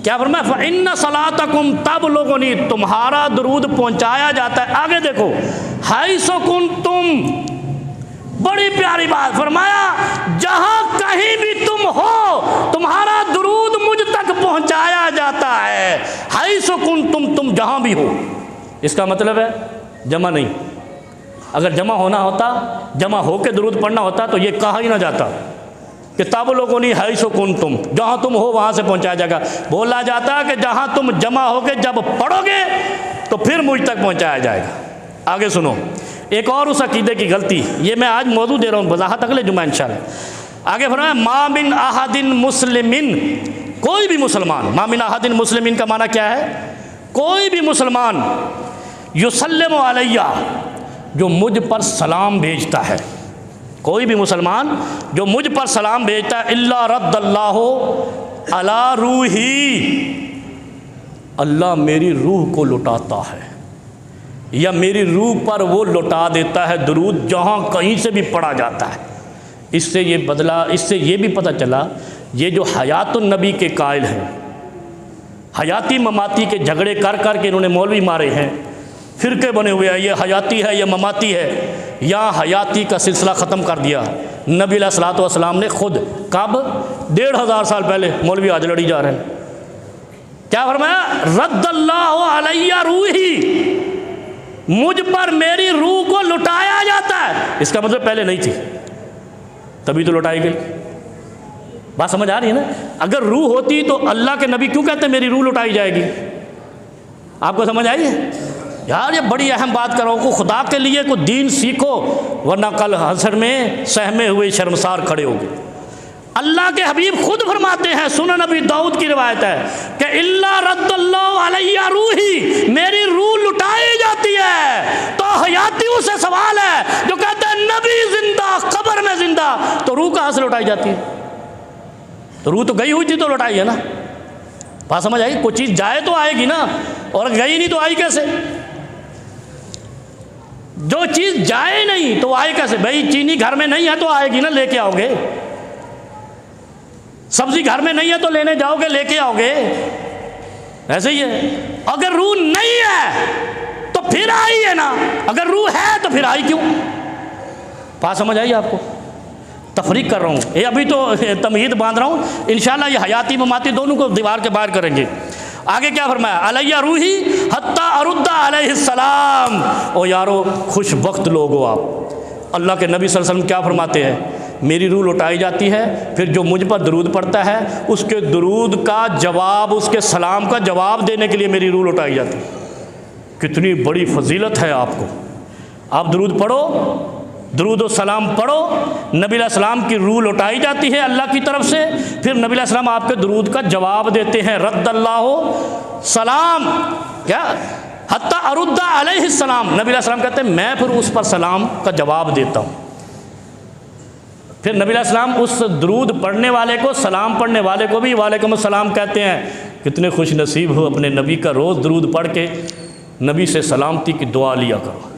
क्या फरमाया, फ़इन्ना सलातकुम, तब लोगों ने तुम्हारा दुरूद पहुंचाया जाता है। आगे देखो, हैसो कुंतुम, बड़ी प्यारी बात फरमाया, जहां कहीं भी तुम हो तुम्हारा दुरूद मुझ तक पहुंचाया जाता है। हैसो कुंतुम, तुम जहां भी हो। इसका मतलब है जमा नहीं। अगर जमा होना होता, जमा होके दुरूद पढ़ना होता तो ये कहा ही ना जाता कि तब लोगों ने हैसो कुंतुम, जहां तुम हो वहां से पहुंचाया जाएगा। बोला जाता है कि जहां तुम जमा होके जब पढ़ोगे तो फिर मुझ तक पहुंचाया जाएगा। आगे सुनो, एक और उस अकीदे की गलती, ये मैं आज मौजू दे रहा हूँ, वजाहत अगले जुमा इंशाअल्लाह। आगे फरमाया, मा मिन अहदिन मुस्लिमिन, कोई भी मुसलमान, मा मिन अहदिन मुस्लिमिन का माना क्या है, कोई भी मुसलमान, युसल्लिमु अलैया, जो मुझ पर सलाम भेजता है, कोई भी मुसलमान जो मुझ पर सलाम भेजता है, इल्ला रद्दल्लाहु अला रूही, अल्लाह मेरी रूह को लुटाता है, या मेरी रूह पर वो लुटा देता है दुरूद जहाँ कहीं से भी पढ़ा जाता है। इससे ये बदला, इससे ये भी पता चला, ये जो हयातुन नबी के कायल हैं, हयाती ममाती के झगड़े कर कर के इन्होंने मौलवी मारे हैं, फिरके बने हुए हैं, ये हयाती है, ये ममाती है। यहाँ हयाती का सिलसिला ख़त्म कर दिया नबी अलैहिस्सलातु वस्सलाम ने खुद। कब? 1500 साल पहले। मौलवी आज लड़ी जा रहे हैं। क्या फरमाया, रद्दल्लाहु अलैया रूही, मुझ पर मेरी रूह को लुटाया जाता है। इसका मतलब पहले नहीं थी, तभी तो लुटाई गई। बात समझ आ रही है ना? अगर रूह होती तो अल्लाह के नबी क्यों कहते मेरी रूह लुटाई जाएगी? आपको समझ आई है? यार ये बड़ी अहम बात कर रहा हूँ, खुदा के लिए को दीन सीखो, वरना कल हशर में सहमे हुए शर्मसार खड़े होगे। अल्लाह के हबीब खुद फरमाते हैं, सुनन नबी दाऊद की रिवायत है कि इल्ला रद्दल्लाहु अलैया रूही, मेरी रूह लुटाई जाती है। तो हयातियों से सवाल है जो कहते हैं नबी जिंदा, कब्र में जिंदा, तो रूह कहाँ से लुटाई जाती है? तो रूह तो गई हुई थी तो लुटाई है ना। बात समझ आई? कोई चीज़ जाए तो आएगी ना, और गई नहीं तो आई कैसे? जो चीज़ जाए नहीं तो आए कैसे? भाई चीनी घर में नहीं है तो आएगी ना, लेके आओगे। सब्जी घर में नहीं है तो लेने जाओगे, लेके आओगे। ऐसे ही है। अगर रूह नहीं है तो फिर आई है ना, अगर रूह है तो फिर आई क्यों? बात समझ आई आपको? तफरीक कर रहा हूँ, ये अभी तो तमहीद बांध रहा हूँ। इंशाल्लाह ये हयाती ममाती दोनों को दीवार के बाहर करेंगे। आगे क्या फरमाया, अलैया रूही हत्ता अरुद्दा अलैहिस्सलाम। ओ यारो खुश वक्त लोग हो आप। अल्लाह के नबी सल्लल्लाहु अलैहि वसल्लम क्या फरमाते हैं, मेरी रूह लुटाई जाती है, फिर जो मुझ पर दरूद पड़ता है उसके दरूद का जवाब, उसके सलाम का जवाब देने के लिए मेरी रूह लुटाई जाती है। कितनी बड़ी फजीलत है आपको। आप दरूद पढ़ो, दरूद व सलाम पढ़ो, नबी अलैहिस्सलाम की रूह लौटाई जाती है अल्लाह की तरफ से, फिर नबी अलैहिस्सलाम आपके दरूद का जवाब देते हैं। रद्दल्लाहु सलाम, क्या हत्ता अरुद्दा अलैहिस्सलाम, नबी अलैहिस्सलाम कहते हैं मैं फिर उस पर सलाम का जवाब देता हूँ। फिर नबी अलैहिस्सलाम उस दरूद पढ़ने वाले को, सलाम पढ़ने वाले को भी वालेकुम सलाम कहते हैं। कितने खुश नसीब हो, अपने नबी का रोज़ दरूद पढ़ के नबी से सलामती की दुआ लिया करो।